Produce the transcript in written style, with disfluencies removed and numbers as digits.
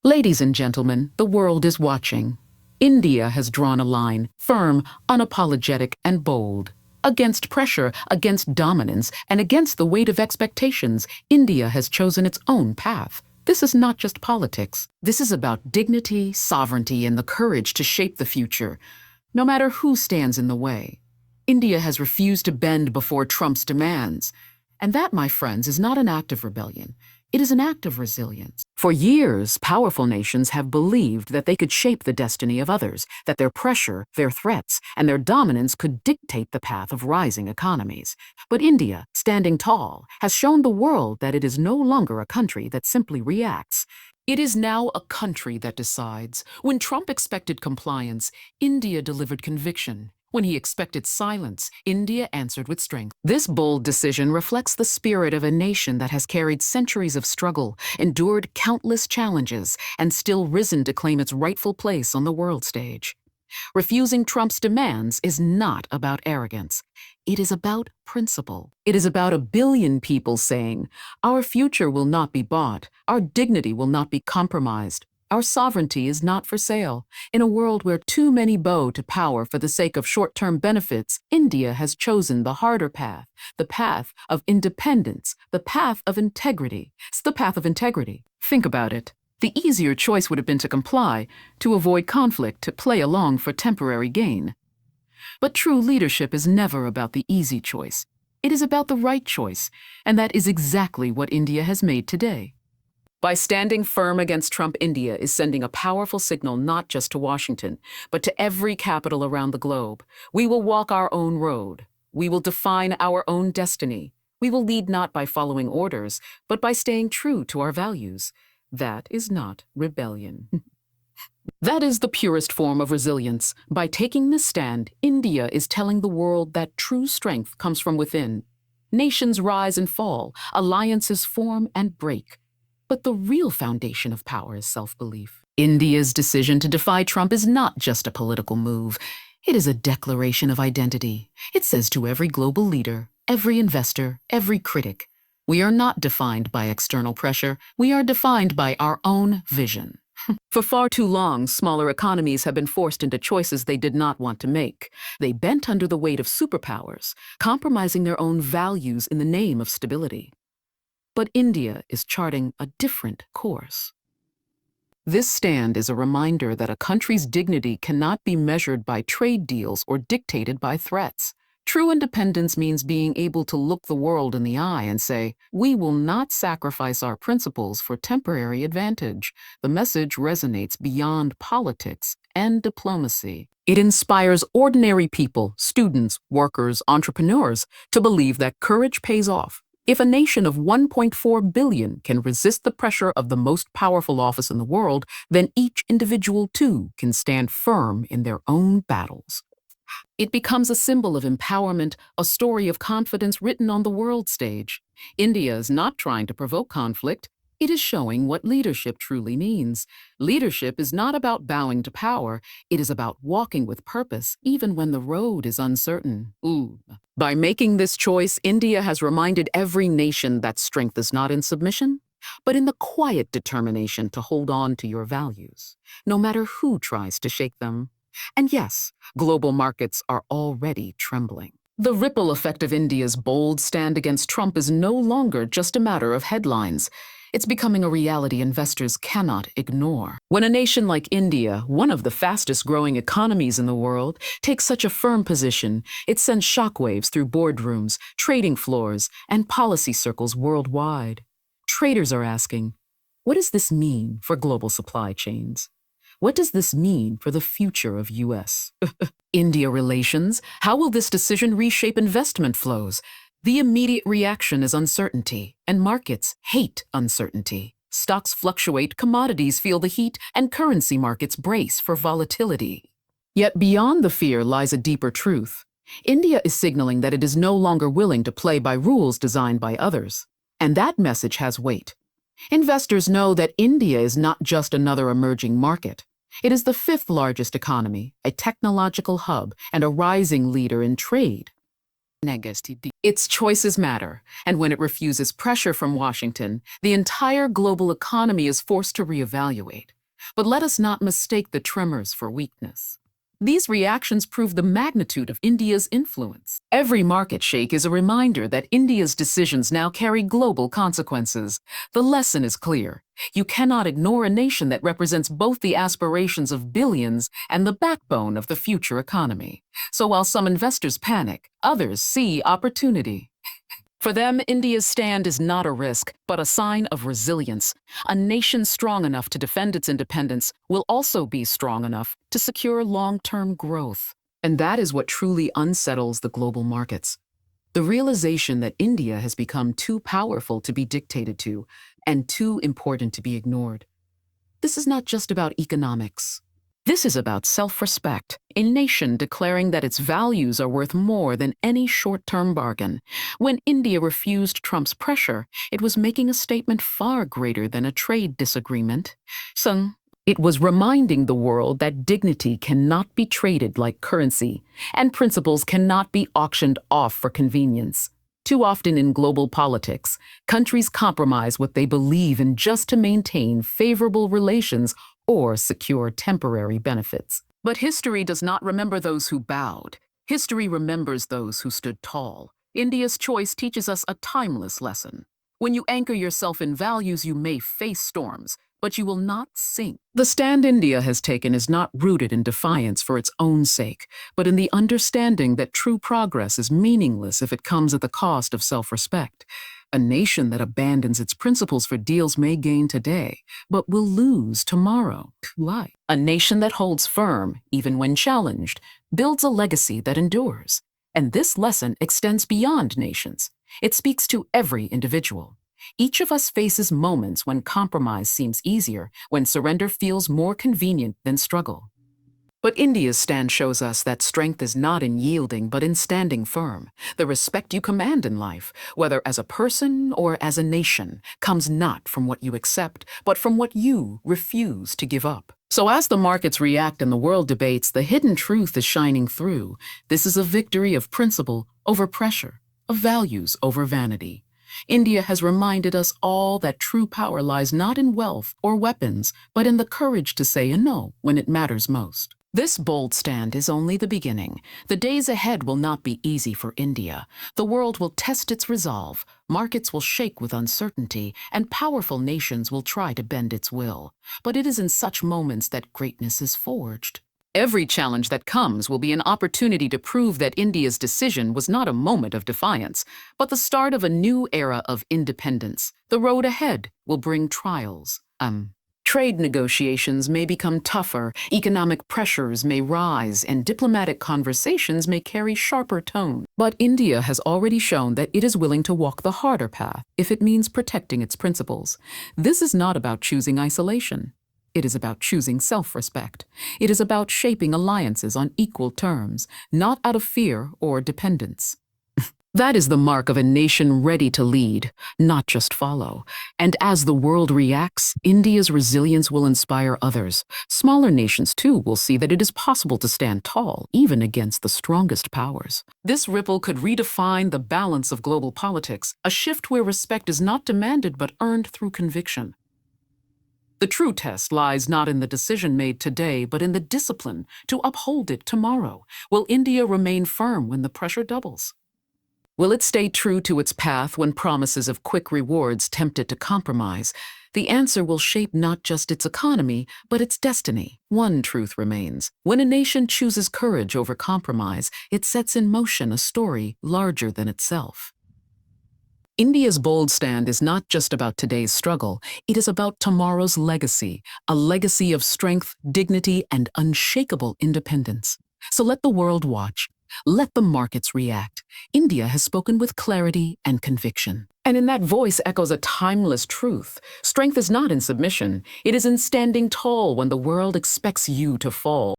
Ladies and gentlemen, the world is watching. India has drawn a line, firm, unapologetic, and bold. Against pressure, against dominance, and against the weight of expectations, India has chosen its own path. This is not just politics. This is about dignity, sovereignty, and the courage to shape the future, no matter who stands in the way. India has refused to bend before Trump's demands. And that, my friends, is not an act of rebellion. It is an act of resilience. For years, powerful nations have believed that they could shape the destiny of others, that their pressure, their threats, and their dominance could dictate the path of rising economies. But India, standing tall, has shown the world that it is no longer a country that simply reacts. It is now a country that decides. When Trump expected compliance, India delivered conviction. When he expected silence, India answered with strength. This bold decision reflects the spirit of a nation that has carried centuries of struggle, endured countless challenges, and still risen to claim its rightful place on the world stage. Refusing Trump's demands is not about arrogance. It is about principle. It is about 1 billion people saying, our future will not be bought, our dignity will not be compromised. Our sovereignty is not for sale. In a world where too many bow to power for the sake of short-term benefits, India has chosen the harder path, the path of independence, the path of integrity. It's the path of integrity. Think about it. The easier choice would have been to comply, to avoid conflict, to play along for temporary gain. But true leadership is never about the easy choice. It is about the right choice, and that is exactly what India has made today. By standing firm against Trump, India is sending a powerful signal not just to Washington, but to every capital around the globe. We will walk our own road. We will define our own destiny. We will lead not by following orders, but by staying true to our values. That is not rebellion. That is the purest form of resilience. By taking this stand, India is telling the world that true strength comes from within. Nations rise and fall, alliances form and break. But the real foundation of power is self-belief. India's decision to defy Trump is not just a political move. It is a declaration of identity. It says to every global leader, every investor, every critic, we are not defined by external pressure. We are defined by our own vision. For far too long, smaller economies have been forced into choices they did not want to make. They bent under the weight of superpowers, compromising their own values in the name of stability. But India is charting a different course. This stand is a reminder that a country's dignity cannot be measured by trade deals or dictated by threats. True independence means being able to look the world in the eye and say, we will not sacrifice our principles for temporary advantage. The message resonates beyond politics and diplomacy. It inspires ordinary people, students, workers, entrepreneurs, to believe that courage pays off. If a nation of 1.4 billion can resist the pressure of the most powerful office in the world, then each individual too can stand firm in their own battles. It becomes a symbol of empowerment, a story of confidence written on the world stage. India is not trying to provoke conflict. It is showing what leadership truly means. Leadership is not about bowing to power. It is about walking with purpose, even when the road is uncertain. By making this choice, India has reminded every nation that strength is not in submission, but in the quiet determination to hold on to your values, no matter who tries to shake them. And yes, global markets are already trembling. The ripple effect of India's bold stand against Trump is no longer just a matter of headlines. It's becoming a reality investors cannot ignore. When a nation like India, one of the fastest growing economies in the world, takes such a firm position, it sends shockwaves through boardrooms, trading floors, and policy circles worldwide. Traders are asking, what does this mean for global supply chains? What does this mean for the future of U.S.-India relations? How will this decision reshape investment flows? The immediate reaction is uncertainty, and markets hate uncertainty. Stocks fluctuate, commodities feel the heat, and currency markets brace for volatility. Yet beyond the fear lies a deeper truth. India is signaling that it is no longer willing to play by rules designed by others. And that message has weight. Investors know that India is not just another emerging market. It is the 5th largest economy, a technological hub, and a rising leader in trade. Its choices matter, and when it refuses pressure from Washington, the entire global economy is forced to reevaluate. But let us not mistake the tremors for weakness. These reactions prove the magnitude of India's influence. Every market shake is a reminder that India's decisions now carry global consequences. The lesson is clear. You cannot ignore a nation that represents both the aspirations of billions and the backbone of the future economy. So while some investors panic, others see opportunity. For them, India's stand is not a risk, but a sign of resilience. A nation strong enough to defend its independence will also be strong enough to secure long-term growth. And that is what truly unsettles the global markets. The realization that India has become too powerful to be dictated to and too important to be ignored. This is not just about economics. This is about self-respect, a nation declaring that its values are worth more than any short-term bargain. When India refused Trump's pressure, it was making a statement far greater than a trade disagreement. It was reminding the world that dignity cannot be traded like currency, and principles cannot be auctioned off for convenience. Too often in global politics, countries compromise what they believe in just to maintain favorable relations or secure temporary benefits. But history does not remember those who bowed. History remembers those who stood tall. India's choice teaches us a timeless lesson. When you anchor yourself in values, you may face storms, but you will not sink. The stand India has taken is not rooted in defiance for its own sake, but in the understanding that true progress is meaningless if it comes at the cost of self-respect. A nation that abandons its principles for deals may gain today, but will lose tomorrow. A nation that holds firm, even when challenged, builds a legacy that endures. And this lesson extends beyond nations. It speaks to every individual. Each of us faces moments when compromise seems easier, when surrender feels more convenient than struggle. But India's stand shows us that strength is not in yielding, but in standing firm. The respect you command in life, whether as a person or as a nation, comes not from what you accept, but from what you refuse to give up. So as the markets react and the world debates, the hidden truth is shining through. This is a victory of principle over pressure, of values over vanity. India has reminded us all that true power lies not in wealth or weapons, but in the courage to say a no when it matters most. This bold stand is only the beginning. The days ahead will not be easy for India. The world will test its resolve, markets will shake with uncertainty, and powerful nations will try to bend its will. But it is in such moments that greatness is forged. Every challenge that comes will be an opportunity to prove that India's decision was not a moment of defiance, but the start of a new era of independence. The road ahead will bring trials. Trade negotiations may become tougher, economic pressures may rise, and diplomatic conversations may carry sharper tone. But India has already shown that it is willing to walk the harder path if it means protecting its principles. This is not about choosing isolation. It is about choosing self-respect. It is about shaping alliances on equal terms, not out of fear or dependence. That is the mark of a nation ready to lead, not just follow. And as the world reacts, India's resilience will inspire others. Smaller nations, too, will see that it is possible to stand tall, even against the strongest powers. This ripple could redefine the balance of global politics, a shift where respect is not demanded but earned through conviction. The true test lies not in the decision made today, but in the discipline to uphold it tomorrow. Will India remain firm when the pressure doubles? Will it stay true to its path when promises of quick rewards tempt it to compromise? The answer will shape not just its economy, but its destiny. One truth remains. When a nation chooses courage over compromise, it sets in motion a story larger than itself. India's bold stand is not just about today's struggle, it is about tomorrow's legacy, a legacy of strength, dignity, and unshakable independence. So let the world watch. Let the markets react. India has spoken with clarity and conviction. And in that voice echoes a timeless truth. Strength is not in submission. It is in standing tall when the world expects you to fall.